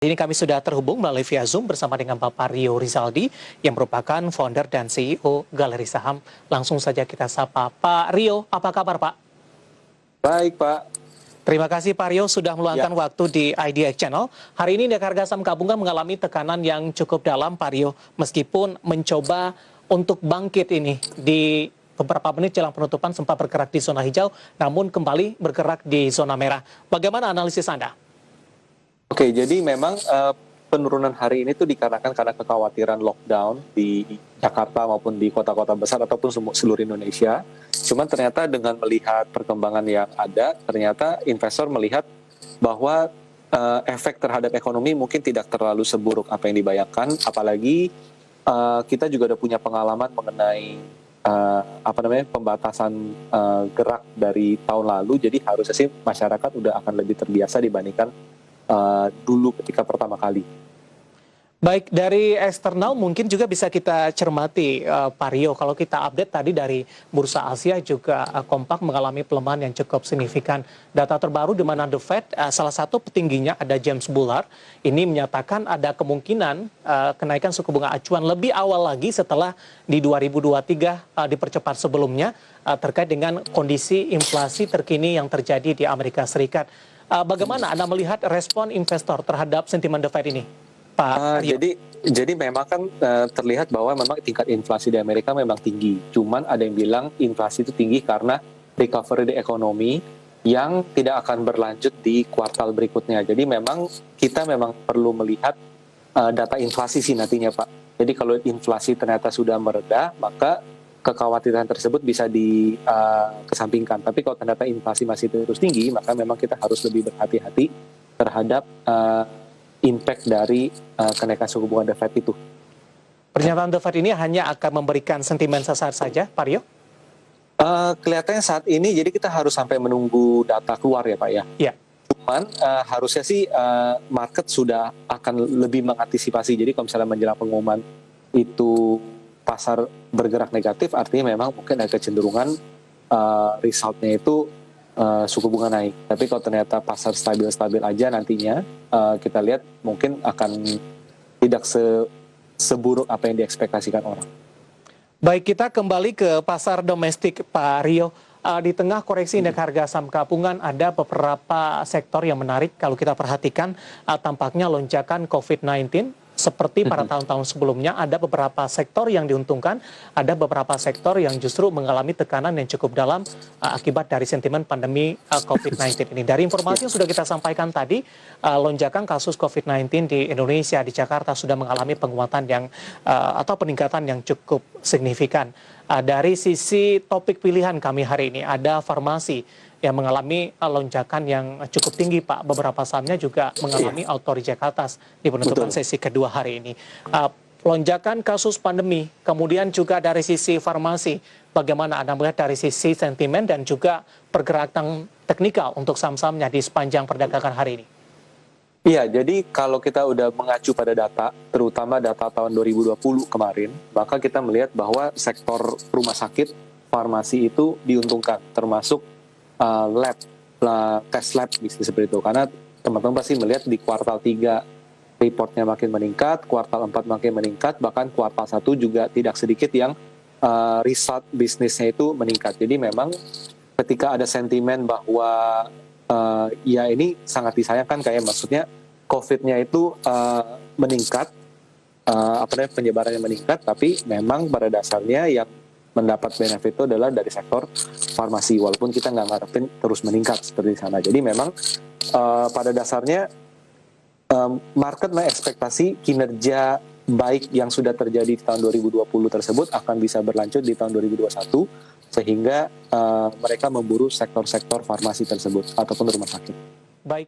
Ini kami sudah terhubung melalui via Zoom bersama dengan Bapak Rio Rizaldi yang merupakan founder dan CEO Galeri Saham. Langsung saja kita sapa. Pak Rio, apa kabar Pak? Baik Pak. Terima kasih Pak Rio sudah meluangkan waktu di IDX Channel. Hari ini indeks harga saham gabungan mengalami tekanan yang cukup dalam Pak Rio. Meskipun mencoba untuk bangkit ini di beberapa menit jelang penutupan sempat bergerak di zona hijau, namun kembali bergerak di zona merah. Bagaimana analisis Anda? Oke, jadi memang penurunan hari ini tuh dikarenakan karena kekhawatiran lockdown di Jakarta maupun di kota-kota besar ataupun seluruh Indonesia. Cuman ternyata dengan melihat perkembangan yang ada, ternyata investor melihat bahwa efek terhadap ekonomi mungkin tidak terlalu seburuk apa yang dibayangkan. Apalagi kita juga udah punya pengalaman mengenai pembatasan gerak dari tahun lalu. Jadi harusnya sih masyarakat udah akan lebih terbiasa dibandingkan dulu ketika pertama kali. Baik, dari eksternal mungkin juga bisa kita cermati, Pak Rio, kalau kita update tadi dari Bursa Asia juga kompak mengalami pelemahan yang cukup signifikan. Data terbaru di mana The Fed, salah satu petingginya ada James Bullard, ini menyatakan ada kemungkinan kenaikan suku bunga acuan lebih awal lagi setelah di 2023 dipercepat sebelumnya terkait dengan kondisi inflasi terkini yang terjadi di Amerika Serikat. Bagaimana Anda melihat respon investor terhadap sentimen The Fed ini, Pak Rio? Jadi memang kan terlihat bahwa memang tingkat inflasi di Amerika memang tinggi. Cuman ada yang bilang inflasi itu tinggi karena recovery di ekonomi yang tidak akan berlanjut di kuartal berikutnya. Jadi memang kita memang perlu melihat data inflasi sih nantinya Pak. Jadi kalau inflasi ternyata sudah mereda, maka kekhawatiran tersebut bisa dikesampingkan. Tapi kalau ternyata inflasi masih terus tinggi, maka memang kita harus lebih berhati-hati terhadap impact dari kenaikan suku bunga The Fed itu. Pernyataan The Fed ini hanya akan memberikan sentimen sesaat saja, Pak Rio? Kelihatannya saat ini, jadi kita harus sampai menunggu data keluar ya Pak ya. Iya. Cuman harusnya sih market sudah akan lebih mengantisipasi. Jadi kalau misalnya menjelang pengumuman itu pasar bergerak negatif, artinya memang mungkin ada kecenderungan resultnya itu suku bunga naik. Tapi kalau ternyata pasar stabil-stabil aja nantinya, kita lihat mungkin akan tidak seburuk apa yang diekspektasikan orang. Baik, kita kembali ke pasar domestik, Pak Rio. Di tengah koreksi indeks harga saham gabungan ada beberapa sektor yang menarik kalau kita perhatikan, tampaknya lonjakan COVID-19 seperti pada tahun-tahun sebelumnya. Ada beberapa sektor yang diuntungkan, ada beberapa sektor yang justru mengalami tekanan yang cukup dalam akibat dari sentimen pandemi COVID-19 ini. Dari informasi yang sudah kita sampaikan tadi, lonjakan kasus COVID-19 di Indonesia, di Jakarta sudah mengalami penguatan yang atau peningkatan yang cukup signifikan. Dari sisi topik pilihan kami hari ini, ada farmasi yang mengalami lonjakan yang cukup tinggi, Pak. Beberapa sahamnya juga mengalami auto reject atas di penutupan sesi kedua hari ini. Lonjakan kasus pandemi, kemudian juga dari sisi farmasi, bagaimana Anda melihat dari sisi sentimen dan juga pergerakan teknikal untuk saham-sahamnya di sepanjang perdagangan hari ini? Iya, jadi kalau kita udah mengacu pada data, terutama data tahun 2020 kemarin, maka kita melihat bahwa sektor rumah sakit, farmasi itu diuntungkan, termasuk lab, tes lab bisnis seperti itu. Karena teman-teman pasti melihat di kuartal 3 reportnya makin meningkat, kuartal 4 makin meningkat, bahkan kuartal 1 juga tidak sedikit yang result bisnisnya itu meningkat. Jadi memang ketika ada sentimen bahwa ya ini sangat disayangkan, kayak maksudnya COVID-nya itu meningkat, penyebarannya meningkat, tapi memang pada dasarnya yang mendapat benefit itu adalah dari sektor farmasi, walaupun kita nggak ngarepin terus meningkat seperti sana. Jadi memang pada dasarnya market mengekspektasi kinerja baik yang sudah terjadi di tahun 2020 tersebut akan bisa berlanjut di tahun 2021, sehingga mereka memburu sektor-sektor farmasi tersebut ataupun rumah sakit. Baik.